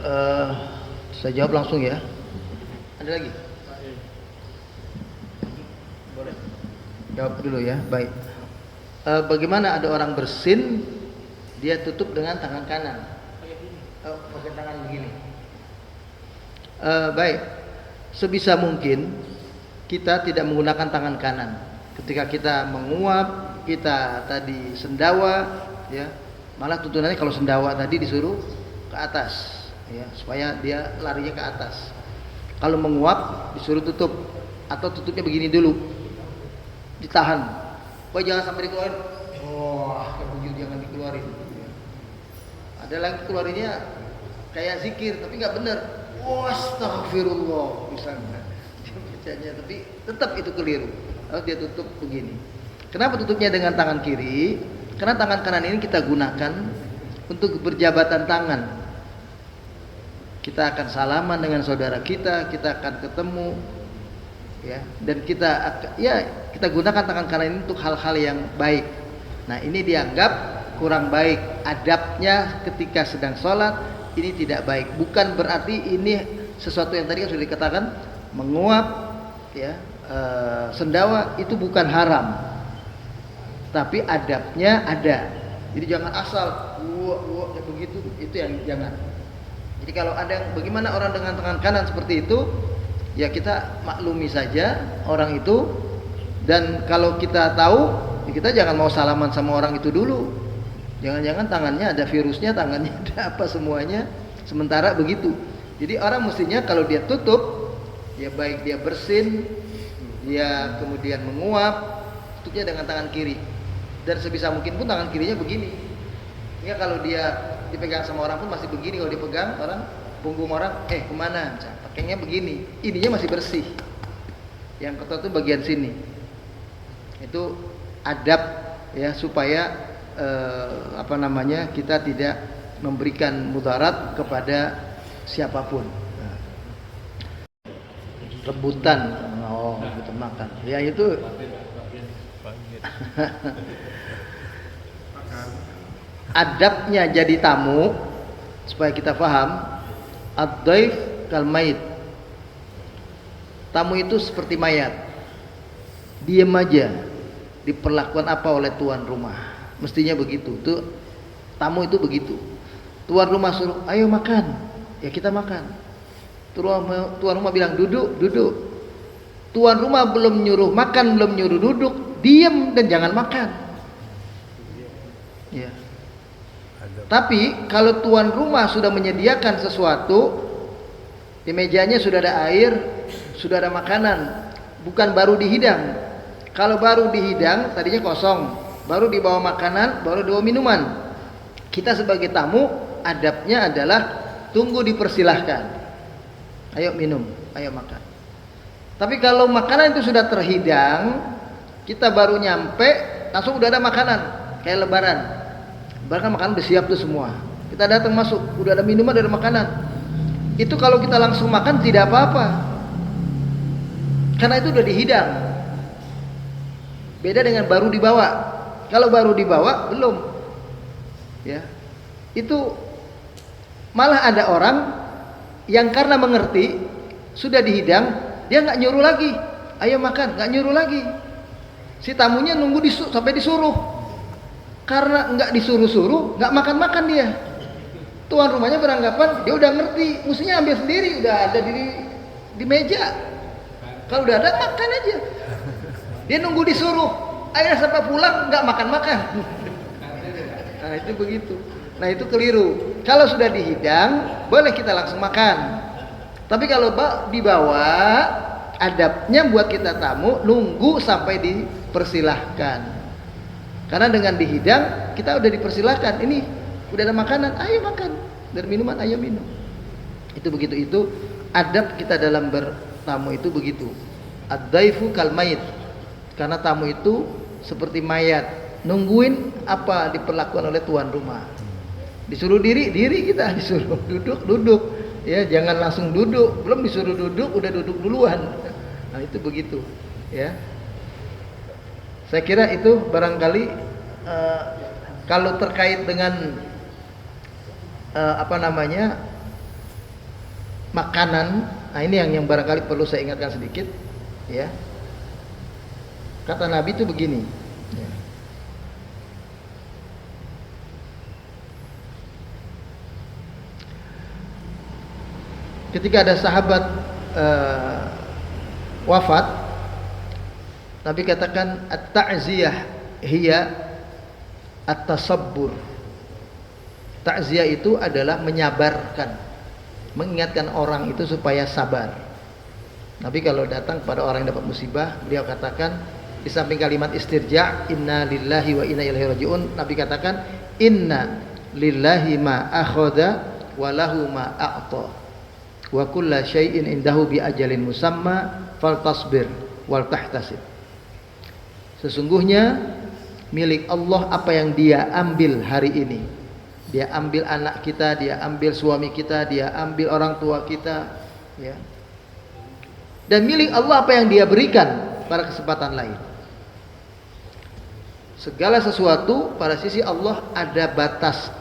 Eh, saya jawab langsung ya. Ada lagi? Boleh. Jawab dulu ya. Baik. Bagaimana ada orang bersin, dia tutup dengan tangan kanan. Pakai tangan begini. Baik. Sebisa mungkin kita tidak menggunakan tangan kanan. Ketika kita menguap, kita tadi sendawa, ya. Malah tuntunannya kalau sendawa tadi disuruh ke atas, ya, supaya dia larinya ke atas. Kalau menguap disuruh tutup, atau tutupnya begini dulu, ditahan. Wah, jangan sampai dikeluarin. Wah, jangan dikeluarin. Ada lagi keluarinnya kayak zikir, tapi nggak benar. Wah, astagfirullah misalnya. Dia bacanya, tapi tetap itu keliru. Harus dia tutup begini. Kenapa tutupnya dengan tangan kiri? Karena tangan kanan ini kita gunakan untuk berjabatan tangan. Kita akan salaman dengan saudara kita akan ketemu, ya, dan kita gunakan tangan kanan ini untuk hal-hal yang baik. Nah, ini dianggap kurang baik. Adabnya ketika sedang sholat ini tidak baik. Bukan berarti ini sesuatu yang tadi kan sudah dikatakan menguap, ya, sendawa itu bukan haram, tapi adabnya ada. Jadi jangan asal kayak begitu, itu yang jangan. Jadi kalau ada yang bagaimana orang dengan tangan kanan seperti itu, ya kita maklumi saja orang itu. Dan kalau kita tahu, ya kita jangan mau salaman sama orang itu dulu. Jangan-jangan tangannya ada virusnya, tangannya ada apa semuanya. Sementara begitu. Jadi orang mestinya kalau dia tutup, ya baik dia bersin, dia kemudian menguap, tutupnya dengan tangan kiri. Dan sebisa mungkin pun tangan kirinya begini. Ya, kalau dia dipegang sama orang pun masih begini. Kalau dipegang orang, punggung orang, kemana? Pakainya begini. Ininya masih bersih. Yang kotor itu bagian sini. Itu adab, ya, supaya kita tidak memberikan mudarat kepada siapapun. Rebutan, rebutan makan. Ya itu. Adabnya jadi tamu supaya kita paham. Ad-dhaif kal mait. Tamu itu seperti mayat. Diam aja. Diperlakukan apa oleh tuan rumah. Mestinya begitu. Tuh, tamu itu begitu. Tuan rumah suruh, ayo makan. Ya kita makan. Tuan rumah bilang duduk, duduk. Tuan rumah belum nyuruh makan, belum nyuruh duduk, diam dan jangan makan. Ya. Tapi kalau tuan rumah sudah menyediakan sesuatu, di mejanya sudah ada air, sudah ada makanan, bukan baru dihidang. Kalau baru dihidang, tadinya kosong, baru dibawa makanan, baru dibawa minuman. Kita sebagai tamu, adabnya adalah tunggu dipersilahkan. Ayo minum, ayo makan. Tapi kalau makanan itu sudah terhidang, kita baru nyampe, langsung udah ada makanan, kayak lebaran. Bahkan makanan udah siap tuh semua. Kita datang masuk, udah ada minuman, udah ada makanan. Itu kalau kita langsung makan tidak apa-apa. Karena itu udah dihidang. Beda dengan baru dibawa. Kalau baru dibawa belum. Ya. Itu malah ada orang yang karena mengerti sudah dihidang, dia nggak nyuruh lagi. Ayo makan, nggak nyuruh lagi. Si tamunya nunggu sampai disuruh. Karena nggak disuruh-suruh, nggak makan-makan dia. Tuan rumahnya beranggapan dia udah ngerti, mestinya ambil sendiri, udah ada di meja. Kalau udah ada makan aja. Dia nunggu disuruh. Akhirnya sampai pulang nggak makan-makan. Nah itu begitu. Nah itu keliru. Kalau sudah dihidang, boleh kita langsung makan. Tapi kalau dibawa, adabnya buat kita tamu nunggu sampai dipersilahkan. Karena dengan dihidang kita udah dipersilahkan. Ini udah ada makanan, ayo makan. Dan minuman, ayo minum. Itu begitu. Itu adab kita dalam bertamu itu begitu. Ad-dhaifu kal mait. Karena tamu itu seperti mayat, nungguin apa diperlakukan oleh tuan rumah. Disuruh diri kita, disuruh duduk. Ya, jangan langsung duduk. Belum disuruh duduk udah duduk duluan. Nah, itu begitu, ya. Saya kira itu barangkali kalau terkait dengan makanan. Nah, ini yang barangkali perlu saya ingatkan sedikit, ya. Kata Nabi itu begini, ya. Ketika ada sahabat wafat, Nabi katakan at-ta'ziyah hiya at-tasabbur. Takziah itu adalah menyabarkan, mengingatkan orang itu supaya sabar. Nabi kalau datang kepada orang yang dapat musibah, beliau katakan di samping kalimat istirja, inna lillahi wa inna ilaihi rajiun, Nabi katakan inna lillahi ma akhadha wa lahu ma a'ta wa kulla syai'in indahu bi ajalin musamma faltasbir wal tahtasib. Sesungguhnya milik Allah apa yang Dia ambil hari ini. Dia ambil anak kita, Dia ambil suami kita, Dia ambil orang tua kita, ya. Dan milik Allah apa yang Dia berikan pada kesempatan lain. Segala sesuatu pada sisi Allah ada batas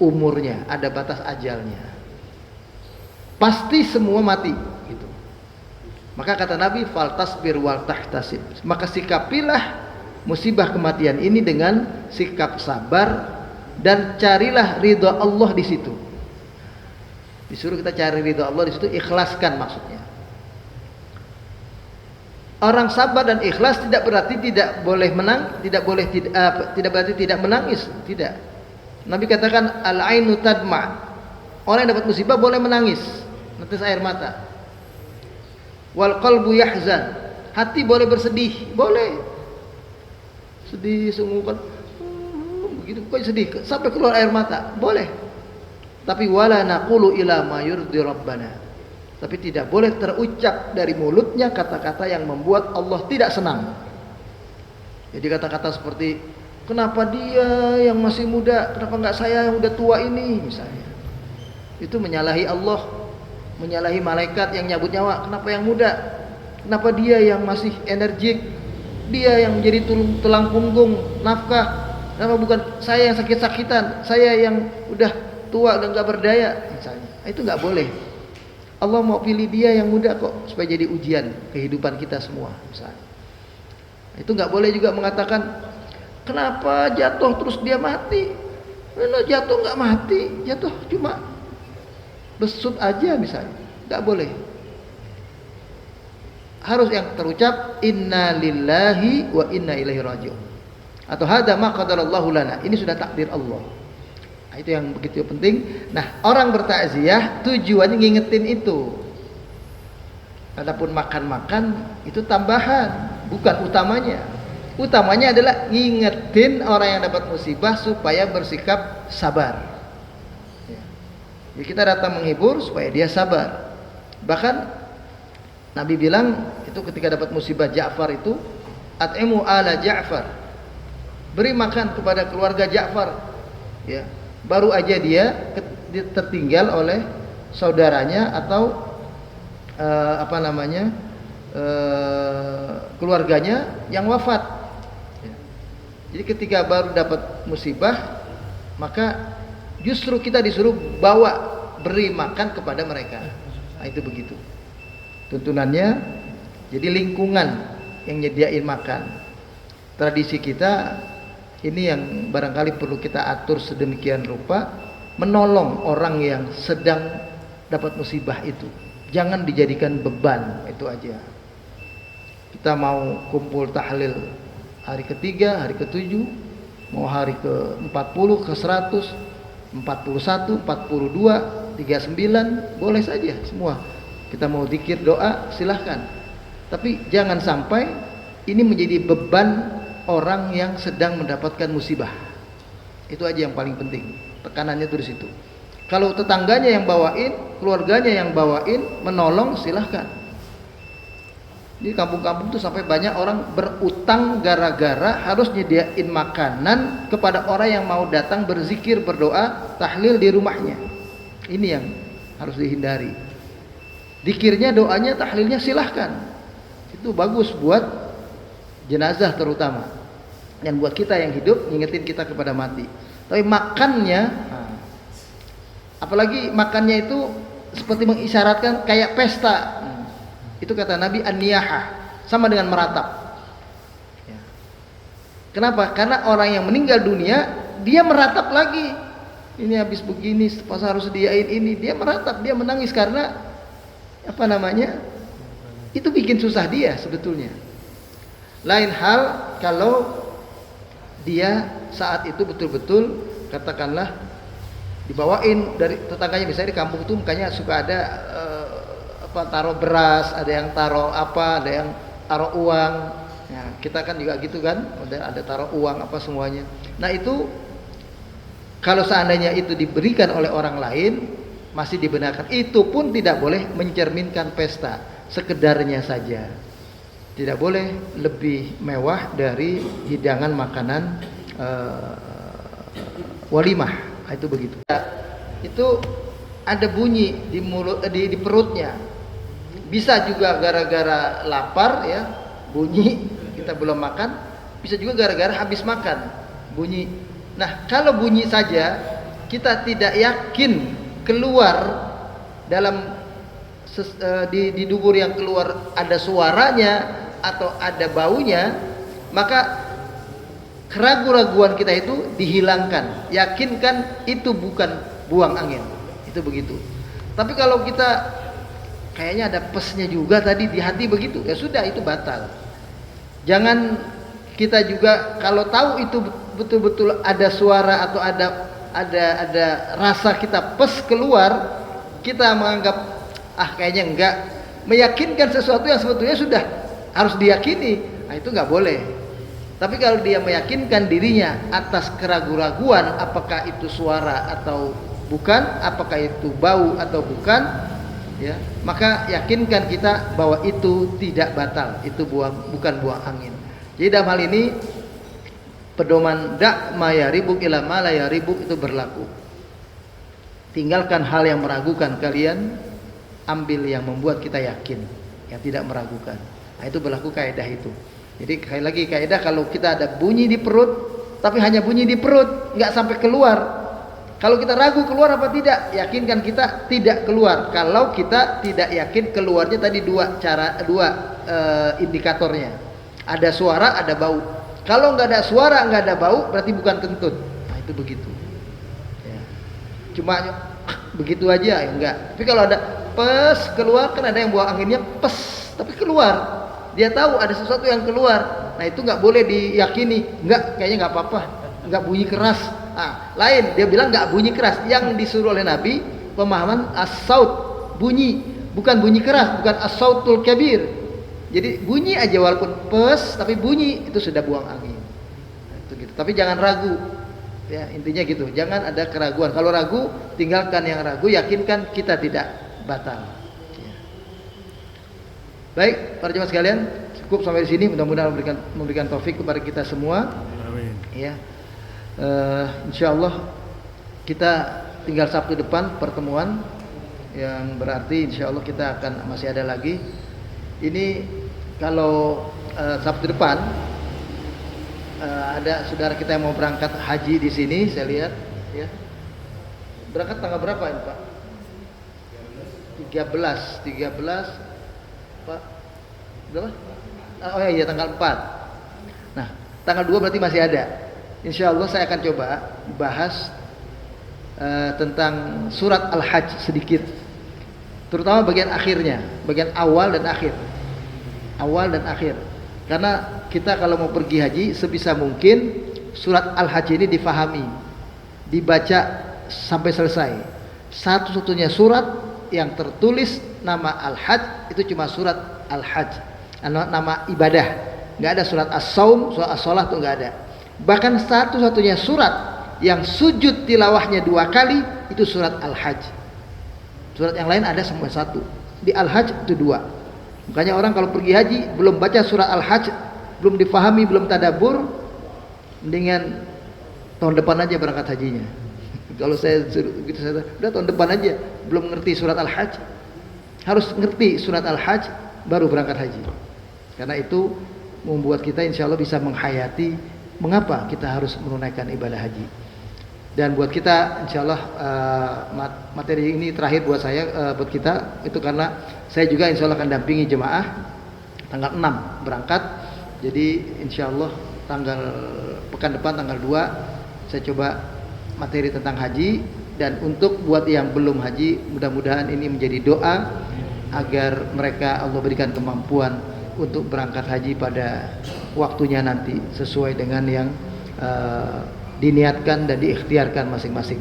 umurnya, ada batas ajalnya. Pasti semua mati, gitu. Maka kata Nabi, faltasbir wal tahtasib. Maka sikapilah musibah kematian ini dengan sikap sabar dan carilah ridha Allah di situ. Disuruh kita cari ridha Allah di situ, ikhlaskan maksudnya. Orang sabar dan ikhlas tidak berarti tidak boleh menang, tidak berarti tidak menangis, tidak. Nabi katakan al-ainu tadma. Orang yang dapat musibah boleh menangis, netes air mata. Wal qalbu yahzan. Hati boleh bersedih, boleh. Sedih sunggukan, begitu kok sedih sampai keluar air mata, boleh. Tapi wala naqulu ila ma yurdi rabbana. Tapi tidak boleh terucap dari mulutnya kata-kata yang membuat Allah tidak senang. Jadi kata-kata seperti kenapa dia yang masih muda, kenapa enggak saya yang udah tua ini misalnya. Itu menyalahi Allah, menyalahi malaikat yang nyabut nyawa. Kenapa yang muda? Kenapa dia yang masih energik? Dia yang menjadi tulang punggung nafkah. Kenapa bukan saya yang sakit-sakitan? Saya yang udah tua dan gak berdaya misalnya. Itu gak boleh. Allah mau pilih dia yang muda kok supaya jadi ujian kehidupan kita semua misalnya. Itu gak boleh juga mengatakan kenapa jatuh terus dia mati. Nah, jatuh gak mati, jatuh cuma besut aja misalnya. Gak boleh. Harus yang terucap inna lillahi wa inna ilaihi rajiun. Atau hadza ma qadarallahu lana. Ini sudah takdir Allah. Nah, itu yang begitu penting. Nah, orang bertakziah tujuannya ngingetin itu. Adapun makan-makan itu tambahan, bukan utamanya. Utamanya adalah ngingetin orang yang dapat musibah supaya bersikap sabar. Ya. Jadi kita datang menghibur supaya dia sabar. Bahkan Nabi bilang itu ketika dapat musibah Ja'far itu, at'imu ala Ja'far. Beri makan kepada keluarga Ja'far. Ya. Baru aja dia tertinggal oleh saudaranya atau keluarganya yang wafat. Ya. Jadi ketika baru dapat musibah, maka justru kita disuruh beri makan kepada mereka. Nah, itu begitu. Tuntunannya, jadi lingkungan yang nyediain makan. Tradisi kita ini yang barangkali perlu kita atur sedemikian rupa, menolong orang yang sedang dapat musibah itu. Jangan dijadikan beban, itu aja. Kita mau kumpul tahlil hari ketiga, hari ketujuh, mau hari ke-40, ke-100, 41, 42, 39, boleh saja semua. Kita mau zikir doa silahkan. Tapi jangan sampai ini menjadi beban orang yang sedang mendapatkan musibah. Itu aja yang paling penting. Tekanannya itu di situ. Kalau tetangganya yang bawain, keluarganya yang bawain, menolong silahkan. Di kampung-kampung tuh sampai banyak orang berutang gara-gara harus nyediain makanan kepada orang yang mau datang berzikir, berdoa, tahlil di rumahnya. Ini yang harus dihindari. Zikirnya, doanya, tahlilnya silahkan. Itu bagus buat jenazah terutama, dan buat kita yang hidup ngingetin kita kepada mati. Tapi makannya, apalagi makannya itu seperti mengisyaratkan kayak pesta. Itu kata Nabi an-niyahah, sama dengan meratap. Ya. Kenapa? Karena orang yang meninggal dunia dia meratap lagi. Ini habis begini, pas harus diain ini, dia meratap, dia menangis karena apa namanya? Itu bikin susah dia sebetulnya. Lain hal kalau dia saat itu betul-betul katakanlah dibawain dari tetangganya, misalnya di kampung itu makanya suka ada taruh beras, ada yang taruh apa, ada yang taruh uang. Ya, kita kan juga gitu kan, ada taruh uang apa semuanya. Nah itu kalau seandainya itu diberikan oleh orang lain masih dibenarkan. Itu pun tidak boleh mencerminkan pesta, sekedarnya saja. Tidak boleh lebih mewah dari hidangan makanan walimah. Itu begitu. Itu ada bunyi di mulut, di perutnya. Bisa juga gara-gara lapar ya, bunyi kita belum makan. Bisa juga gara-gara habis makan, bunyi. Nah, kalau bunyi saja kita tidak yakin keluar dalam di dubur yang keluar ada suaranya atau ada baunya, maka keraguan-raguan kita itu dihilangkan. Yakinkan itu bukan buang angin. Itu begitu. Tapi kalau kita kayaknya ada pesnya juga tadi di hati begitu, ya sudah itu batal. Jangan kita juga kalau tahu itu betul-betul ada suara atau ada rasa kita pes keluar, kita menganggap kayaknya enggak, meyakinkan sesuatu yang sebetulnya sudah harus diyakini. Nah, itu enggak boleh. Tapi kalau dia meyakinkan dirinya atas keraguan-raguan apakah itu suara atau bukan, apakah itu bau atau bukan, ya, maka yakinkan kita bahwa itu tidak batal, itu bukan buang angin. Jadi dalam hal ini pedoman dak ma yaribuk ila ma la yaribuk itu berlaku. Tinggalkan hal yang meragukan kalian, ambil yang membuat kita yakin, yang tidak meragukan. Nah, itu berlaku kaidah itu. Jadi sekali lagi kaidah, kalau kita ada bunyi di perut, tapi hanya bunyi di perut, nggak sampai keluar. Kalau kita ragu keluar apa tidak, yakinkan kita tidak keluar. Kalau kita tidak yakin keluarnya tadi dua indikatornya. Ada suara, ada bau. Kalau nggak ada suara, nggak ada bau, berarti bukan kentut. Nah, itu begitu. Ya. Cuma begitu aja, ya enggak. Tapi kalau ada pes keluar, kan ada yang buang anginnya pes, tapi keluar. Dia tahu ada sesuatu yang keluar. Nah, itu nggak boleh diyakini. Nggak, kayaknya nggak apa-apa. Nggak bunyi keras. Nah, lain, dia bilang nggak bunyi keras. Yang disuruh oleh Nabi pemahaman as-saut, bunyi, bukan bunyi keras, bukan as-sautul kabir. Jadi bunyi aja walaupun pes, tapi bunyi itu sudah buang angin. Nah, itu gitu. Tapi jangan ragu. Ya, intinya gitu. Jangan ada keraguan. Kalau ragu, tinggalkan yang ragu, yakinkan kita tidak batal. Baik, para jemaah sekalian, cukup sampai di sini. Mudah-mudahan memberikan taufik kepada kita semua. Amin. Ya, insyaallah kita tinggal Sabtu depan pertemuan, yang berarti insyaallah kita akan masih ada lagi. Ini kalau Sabtu depan ada saudara kita yang mau berangkat haji di sini, saya lihat. Ya, berangkat tanggal berapa ini Pak? 13. Pak, berapa? Oh iya, tanggal 4. Nah, tanggal 2 berarti masih ada. Insya Allah saya akan coba bahas tentang surat Al-Hajj sedikit, terutama bagian akhirnya, bagian awal dan akhir. Awal dan akhir. Karena kita kalau mau pergi haji sebisa mungkin surat Al-Hajj ini difahami, dibaca sampai selesai. Satu-satunya surat yang tertulis nama Al-Hajj itu cuma surat Al-Hajj, nama ibadah. Nggak ada surat As-Saum, surat As-Salah itu nggak ada. Bahkan satu-satunya surat yang sujud tilawahnya 2 kali itu surat Al-Hajj. Surat yang lain ada semua satu. Di Al-Hajj itu 2. Makanya orang kalau pergi haji belum baca surat Al-Hajj, belum difahami, belum tadabbur, mendingan tahun depan aja berangkat hajinya. Kalau saya gitu, saya udah tahun depan aja, belum ngerti surat Al-Hajj. Harus ngerti surat Al-Hajj baru berangkat haji. Karena itu membuat kita insya Allah bisa menghayati mengapa kita harus menunaikan ibadah haji. Dan buat kita insyaallah materi ini terakhir buat saya, buat kita itu karena saya juga insyaallah akan dampingi jemaah tanggal 6 berangkat. Jadi insyaallah pekan depan tanggal 2 saya coba materi tentang haji. Dan untuk buat yang belum haji, mudah-mudahan ini menjadi doa agar mereka Allah berikan kemampuan untuk berangkat haji pada waktunya nanti sesuai dengan yang diniatkan dan diikhtiarkan masing-masing.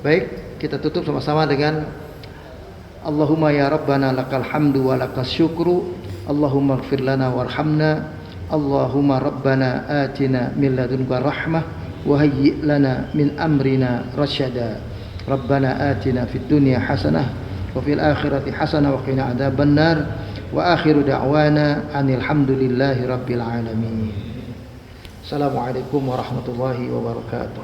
Baik, kita tutup sama-sama dengan Allahumma ya Rabbana lakal hamdu wa lakas syukru, Allahumma ighfir lana warhamna, Allahumma Rabbana atina min ladunka rahmah wa hayyi' lana min amrina rasyada. Rabbana atina fid dunya hasanah wa fil akhirati hasanah wa qina adzabannar. Wa akhiru da'wana anil hamdulillahi rabbil alamin. Assalamualaikum warahmatullahi wabarakatuh.